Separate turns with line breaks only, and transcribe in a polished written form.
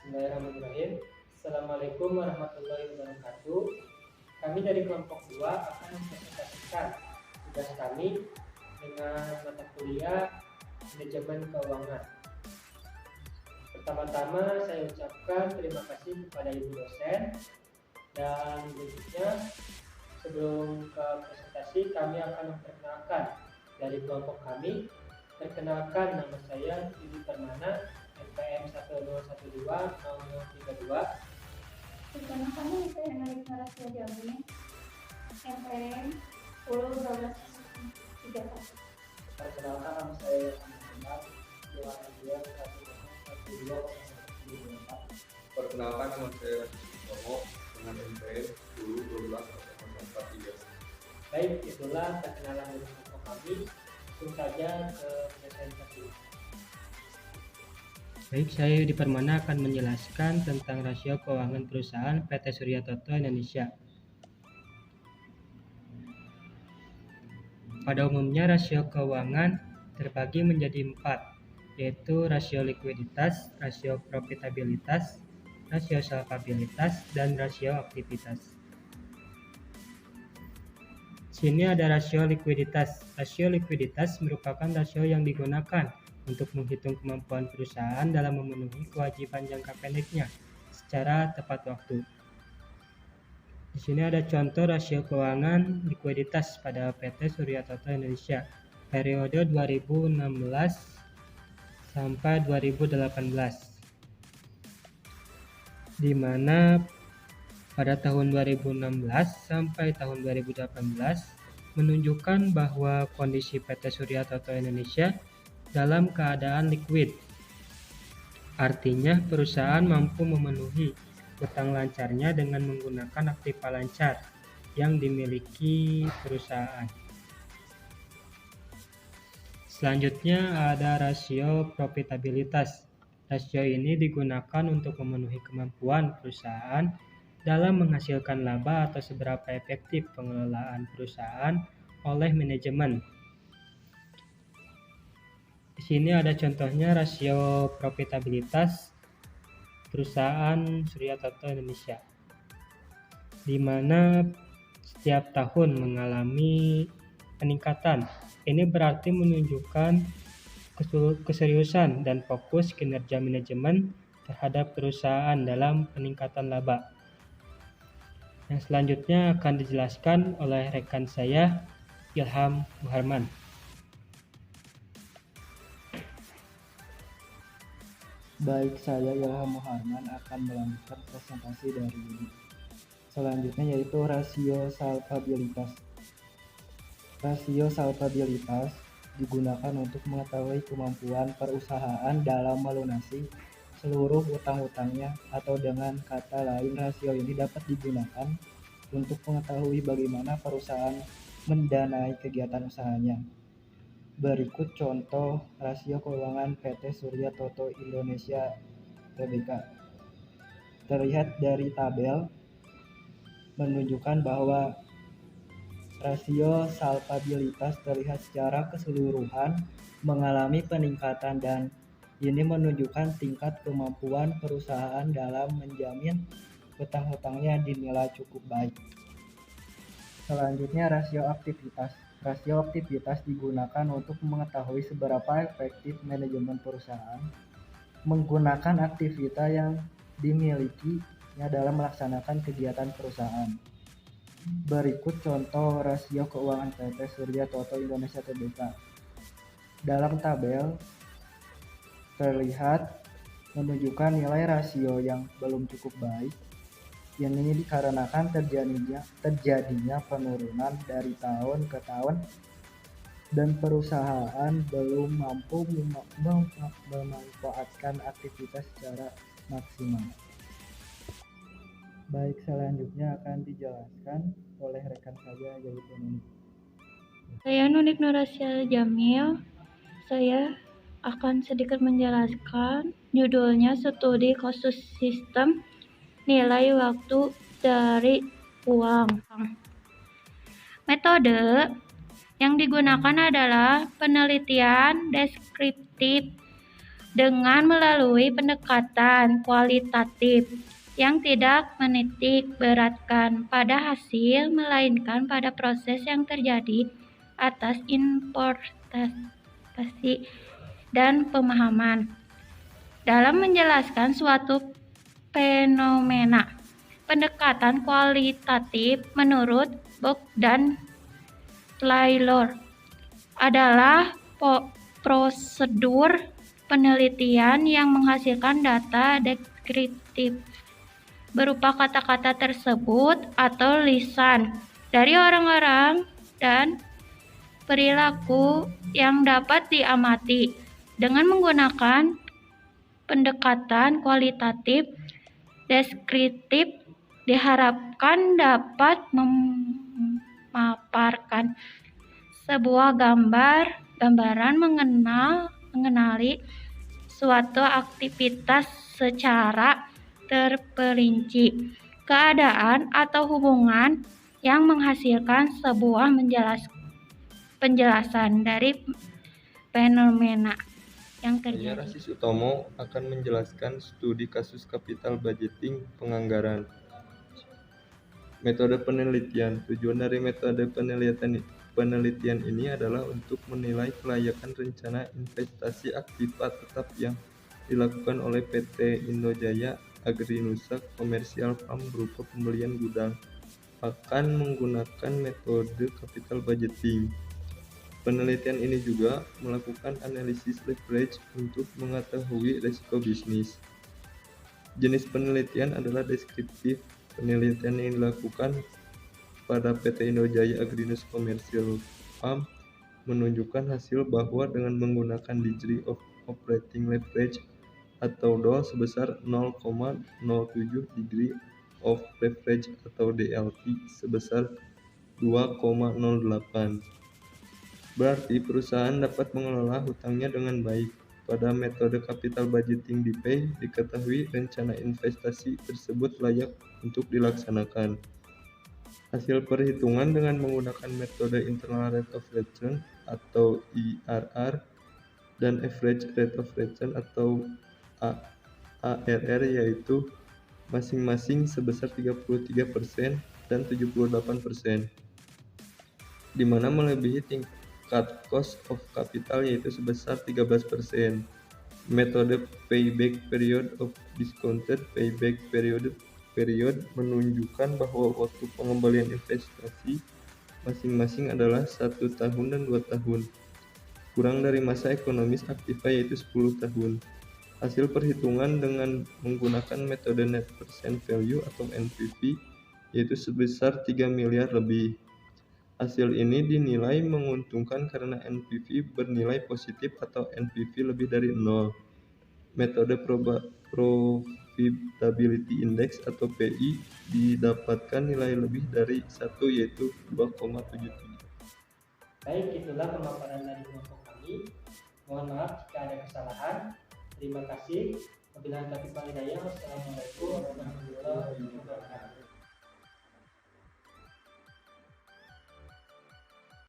Bismillahirrahmanirrahim. Assalamualaikum warahmatullahi wabarakatuh. Kami dari kelompok 2 akan mempresentasikan tugas kami dengan mata kuliah manajemen keuangan. Pertama-tama saya ucapkan terima kasih kepada Ibu dosen, dan berikutnya sebelum ke presentasi kami akan memperkenalkan dari kelompok kami. Perkenalkan, nama saya Yudi Permana, NPM 101200032.
Perkenalkan, saya Analisa Rasya Jami, NPM 101233.
Perkenalkan, nama saya Muhammad Yohanes 11204.
Perkenalkan, nama saya Sutomo dengan NPM 10120443.
Baik, itulah perkenalan dari kelompok kami. Langsung saja ke presentasi.
Baik, saya Yudi Permana akan menjelaskan tentang rasio keuangan perusahaan PT Surya Toto Indonesia. Pada umumnya rasio keuangan terbagi menjadi 4, yaitu rasio likuiditas, rasio profitabilitas, rasio salpabilitas, dan rasio aktivitas. Sini ada rasio likuiditas. Rasio likuiditas merupakan rasio yang digunakan untuk menghitung kemampuan perusahaan dalam memenuhi kewajiban jangka pendeknya secara tepat waktu. Di sini ada contoh rasio keuangan likuiditas pada PT Surya Toto Indonesia periode 2016 sampai 2018, di mana pada tahun 2016 sampai tahun 2018 menunjukkan bahwa kondisi PT Surya Toto Indonesia dalam keadaan liquid. Artinya perusahaan mampu memenuhi utang lancarnya dengan menggunakan aktiva lancar yang dimiliki perusahaan. Selanjutnya ada rasio profitabilitas. Rasio ini digunakan untuk memenuhi kemampuan perusahaan dalam menghasilkan laba atau seberapa efektif pengelolaan perusahaan oleh manajemen. Di sini ada contohnya rasio profitabilitas perusahaan Surya Toto Indonesia, di mana setiap tahun mengalami peningkatan. Ini berarti menunjukkan keseriusan dan fokus kinerja manajemen terhadap perusahaan dalam peningkatan laba. Yang selanjutnya akan dijelaskan oleh rekan saya, Ilham Muharman.
Baik, saya Ilham Muharman akan melanjutkan presentasi dari ini. Selanjutnya yaitu rasio salpabilitas. Rasio salpabilitas digunakan untuk mengetahui kemampuan perusahaan dalam melunasi seluruh utang-utangnya, atau dengan kata lain rasio ini dapat digunakan untuk mengetahui bagaimana perusahaan mendanai kegiatan usahanya. Berikut contoh rasio keuangan PT Surya Toto Indonesia Tbk. Terlihat dari tabel menunjukkan bahwa rasio salpabilitas terlihat secara keseluruhan mengalami peningkatan, dan ini menunjukkan tingkat kemampuan perusahaan dalam menjamin utang-utangnya dinilai cukup baik. Selanjutnya rasio aktivitas. Rasio aktivitas digunakan untuk mengetahui seberapa efektif manajemen perusahaan menggunakan aktivitas yang dimilikinya dalam melaksanakan kegiatan perusahaan. Berikut contoh rasio keuangan PT Surya Toto Indonesia Tbk. Dalam tabel terlihat menunjukkan nilai rasio yang belum cukup baik. Yang ini dikarenakan terjadinya penurunan dari tahun ke tahun dan perusahaan belum mampu memanfaatkan aktivitas secara maksimal. Baik, selanjutnya akan dijelaskan oleh rekan saya, yaitu Nunik.
Saya Nunik Nurasya Jamil. Saya akan sedikit menjelaskan judulnya studi kasus sistem nilai waktu dari uang. Metode yang digunakan adalah penelitian deskriptif dengan melalui pendekatan kualitatif yang tidak menitik beratkan pada hasil, melainkan pada proses yang terjadi atas interpretasi dan pemahaman. Dalam menjelaskan suatu fenomena, pendekatan kualitatif menurut Bock dan Taylor adalah prosedur penelitian yang menghasilkan data deskriptif berupa kata-kata tersebut atau lisan dari orang-orang dan perilaku yang dapat diamati. Dengan menggunakan pendekatan kualitatif deskriptif diharapkan dapat memaparkan sebuah gambaran mengenali suatu aktivitas secara terperinci, keadaan atau hubungan yang menghasilkan sebuah penjelasan dari fenomena yang
Saya
terjadi.
Rasis Utomo akan menjelaskan studi kasus capital budgeting penganggaran. Metode penelitian. Tujuan dari metode penelitian ini adalah untuk menilai kelayakan rencana investasi aktiva tetap yang dilakukan oleh PT Indojaya Agrinusa Commercial Farm berupa pembelian gudang akan menggunakan metode capital budgeting. Penelitian ini juga melakukan analisis leverage untuk mengetahui risiko bisnis. Jenis penelitian adalah deskriptif. Penelitian yang dilakukan pada PT Indojaya Agrinusa Commercial Farm menunjukkan hasil bahwa dengan menggunakan degree of operating leverage atau DOL sebesar 0,07 degree of leverage atau DLT sebesar 2,08. Berarti perusahaan dapat mengelola hutangnya dengan baik. Pada metode capital budgeting DPI diketahui rencana investasi tersebut layak untuk dilaksanakan. Hasil perhitungan dengan menggunakan metode internal rate of return atau IRR dan average rate of return atau ARR yaitu masing-masing sebesar 33% dan 78%, di mana melebihi tingkat cost of capital yaitu sebesar 13%. Metode payback period of discounted payback period menunjukkan bahwa waktu pengembalian investasi masing-masing adalah 1 tahun dan 2 tahun, kurang dari masa ekonomis aktiva yaitu 10 tahun. Hasil perhitungan dengan menggunakan metode net present value atau NPV yaitu sebesar 3 miliar lebih. Hasil ini dinilai menguntungkan karena NPV bernilai positif atau NPV lebih dari 0. Metode Profitability Index atau PI didapatkan nilai lebih dari 1 yaitu 2,77.
Baik, itulah pemaparan dari kelompok kami. Mohon maaf jika ada kesalahan. Terima kasih. Wabillahi taufiq wal hidayah. Wassalamualaikum warahmatullahi wabarakatuh.